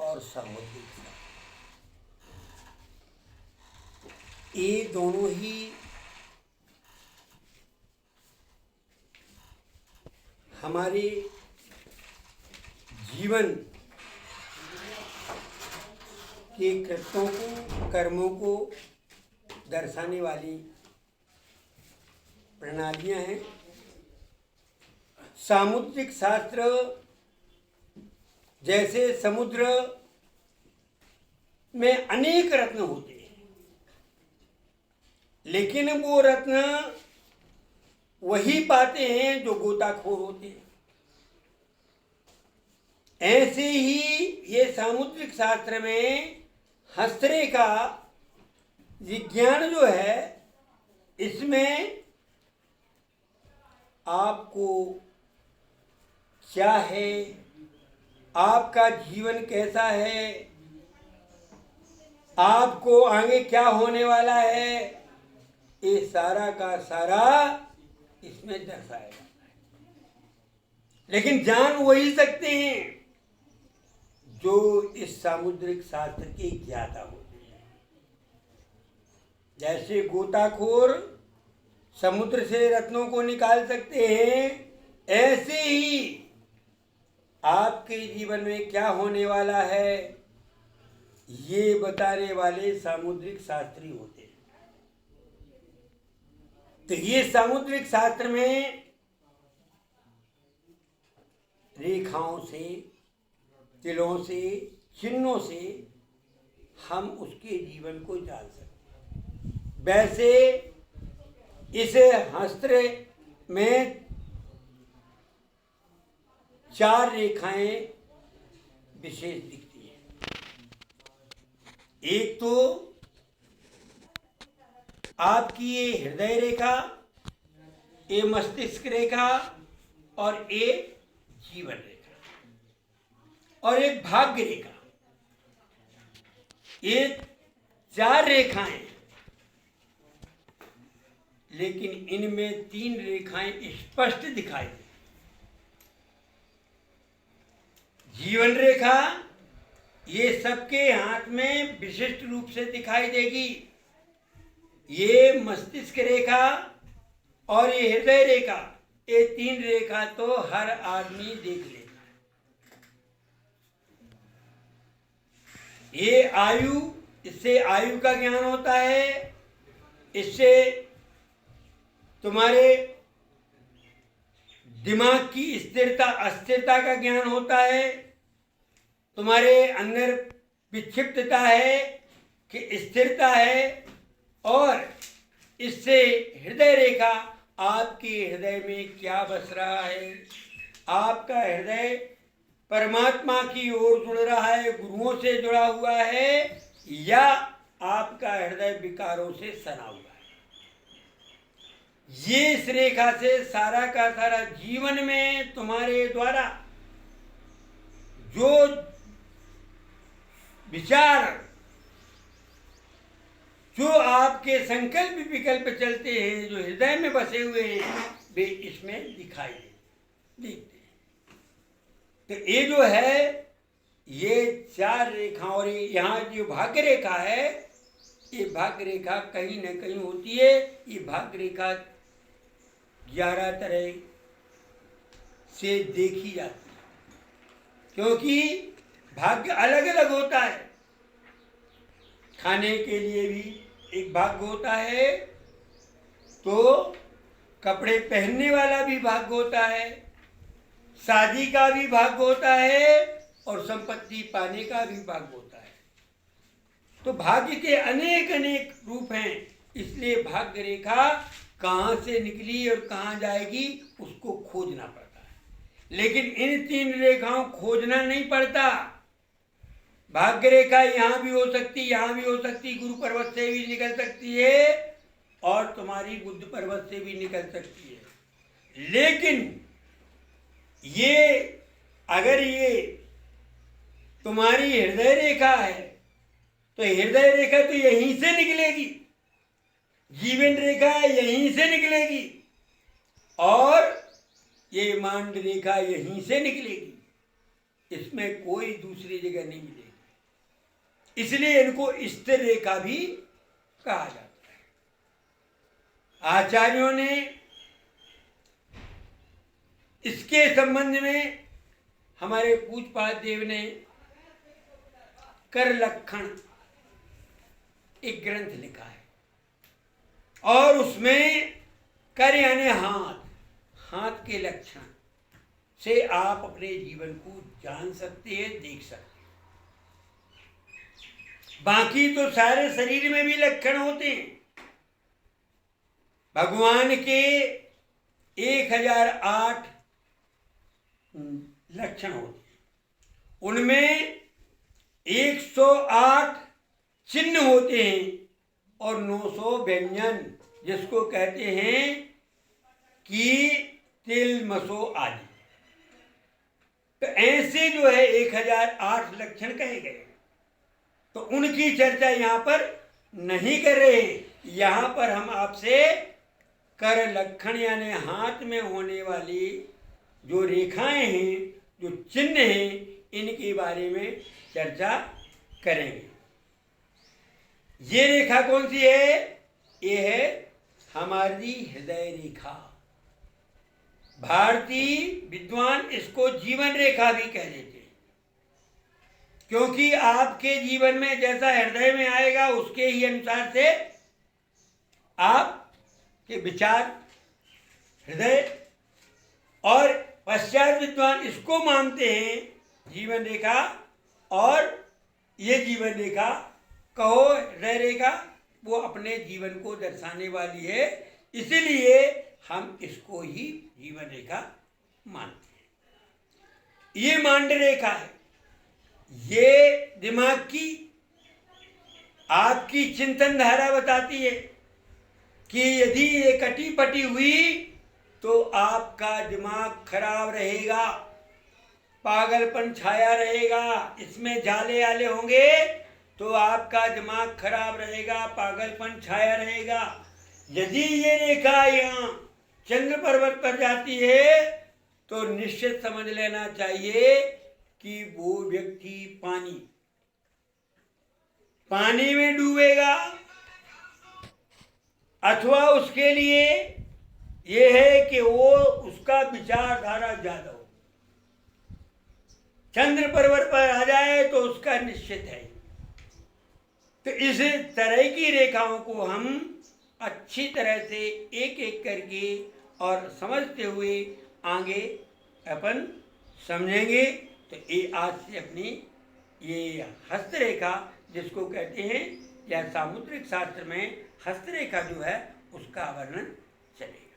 और सामुद्रिक शास्त्र, ये दोनों ही हमारे जीवन के कृत्यों को, कर्मों को दर्शाने वाली प्रणालियां हैं। सामुद्रिक शास्त्र जैसे समुद्र में अनेक रत्न होते हैं, लेकिन वो रत्न वही पाते हैं जो गोताखोर होते हैं। ऐसे ही ये सामुद्रिक शास्त्र में हस्तरेखा विज्ञान जो है, इसमें आपको क्या है, आपका जीवन कैसा है, आपको आगे क्या होने वाला है, ये सारा का सारा इसमें दर्शाया जाता है। लेकिन जान वही सकते हैं जो इस सामुद्रिक शास्त्र के ज्ञाता होते हैं। जैसे गोताखोर समुद्र से रत्नों को निकाल सकते हैं, ऐसे ही आपके जीवन में क्या होने वाला है ये बताने वाले सामुद्रिक शास्त्री होते हैं। तो ये सामुद्रिक शास्त्र में रेखाओं से, तिलों से, चिन्हों से हम उसके जीवन को जान सकते हैं। वैसे इस हस्त्र में 4 रेखाएं विशेष दिखती हैं। एक तो आपकी ये हृदय रेखा, ये मस्तिष्क रेखा और ये जीवन रेखा और एक भाग्य रेखा। ये 4 रेखाएं, लेकिन इनमें 3 रेखाएं स्पष्ट दिखाई देती। जीवन रेखा ये सबके हाथ में विशिष्ट रूप से दिखाई देगी। ये मस्तिष्क रेखा और ये हृदय रेखा, ये 3 रेखा तो हर आदमी देख लेता है। ये आयु, इससे आयु का ज्ञान होता है, इससे तुम्हारे दिमाग की स्थिरता अस्थिरता का ज्ञान होता है, तुम्हारे अंदर विक्षिप्तता है कि स्थिरता है, और इससे हृदय रेखा आपके हृदय में क्या बस रहा है, आपका हृदय परमात्मा की ओर जुड़ रहा है, गुरुओं से जुड़ा हुआ है, या आपका हृदय विकारों से सना हुआ है। ये इस रेखा से सारा का सारा जीवन में तुम्हारे द्वारा जो विचार, जो आपके संकल्प विकल्प चलते हैं, जो हृदय में बसे हुए हैं, वे इसमें दिखाई देते हैं। तो ये जो है, ये 4 रेखा, और यहाँ जो भाग्य रेखा है, ये भाग्य रेखा कहीं न कहीं होती है। ये भाग्य रेखा 11 तरह से देखी जाती है, क्योंकि भाग्य अलग अलग होता है। खाने के लिए भी एक भाग्य होता है, तो कपड़े पहनने वाला भी भाग्य होता है, शादी का भी भाग्य होता है, और संपत्ति पाने का भी भाग्य होता है। तो भाग्य के अनेक अनेक रूप हैं। इसलिए भाग्य रेखा कहाँ से निकली और कहाँ जाएगी उसको खोजना पड़ता है। लेकिन इन 3 रेखाओं खोजना नहीं पड़ता। भाग्य रेखा यहाँ भी हो सकती, यहाँ भी हो सकती, गुरु पर्वत से भी निकल सकती है, और तुम्हारी बुद्ध पर्वत से भी निकल सकती है। लेकिन ये अगर ये तुम्हारी हृदय रेखा है, तो हृदय रेखा तो यहीं से निकलेगी, जीवन रेखा यहीं से निकलेगी, और ये मांड रेखा यहीं से निकलेगी। इसमें कोई दूसरी जगह नहीं मिलेगी। इसलिए इनको स्थिर रेखा भी कहा जाता है। आचार्यों ने इसके संबंध में, हमारे पूज्यपाद देव ने कर लक्षण एक ग्रंथ लिखा है, और उसमें कर यानी हाथ, हाथ के लक्षण से आप अपने जीवन को जान सकते हैं, देख सकते हैं। बाकी तो सारे शरीर में भी लक्षण होते हैं। भगवान के 1008 लक्षण होते हैं, उनमें 108 चिन्ह होते हैं और 900 व्यंजन, जिसको कहते हैं कि तिल मसो आदि। तो ऐसे जो है 1008 लक्षण कहे गए, तो उनकी चर्चा यहाँ पर नहीं कर रहे हैं। यहाँ पर हम आपसे कर लक्षण यानी हाथ में होने वाली जो रेखाएं हैं, जो चिन्ह हैं, इनके बारे में चर्चा करेंगे। ये रेखा कौन सी है? ये है हमारी हृदय रेखा। भारतीय विद्वान इसको जीवन रेखा भी कह देते हैं, क्योंकि आपके जीवन में जैसा हृदय में आएगा उसके ही अनुसार से आपके विचार हृदय, और पश्चात विद्वान इसको मानते हैं जीवन रेखा, और ये जीवन रेखा कहो हृदय रेखा, वो अपने जीवन को दर्शाने वाली है, इसीलिए हम इसको ही जीवन रेखा मानते हैं। ये मांड रेखा है, ये दिमाग की आपकी चिंतन धारा बताती है कि यदि ये कटी पटी हुई तो आपका दिमाग खराब रहेगा, पागलपन छाया रहेगा, इसमें जाले आले होंगे तो आपका दिमाग खराब रहेगा, पागलपन छाया रहेगा। यदि ये रेखा यहाँ चंद्र पर्वत पर जाती है तो निश्चित समझ लेना चाहिए कि वो व्यक्ति पानी में डूबेगा, अथवा उसके लिए ये है कि वो उसका विचारधारा ज्यादा हो। चंद्र पर्वत पर आ जाए तो उसका निश्चित है। तो इस तरह की रेखाओं को हम अच्छी तरह से एक एक करके और समझते हुए आगे अपन समझेंगे। तो ये आज से अपनी ये हस्तरेखा जिसको कहते हैं, या सामुद्रिक शास्त्र में हस्तरेखा जो है उसका वर्णन चलेगा।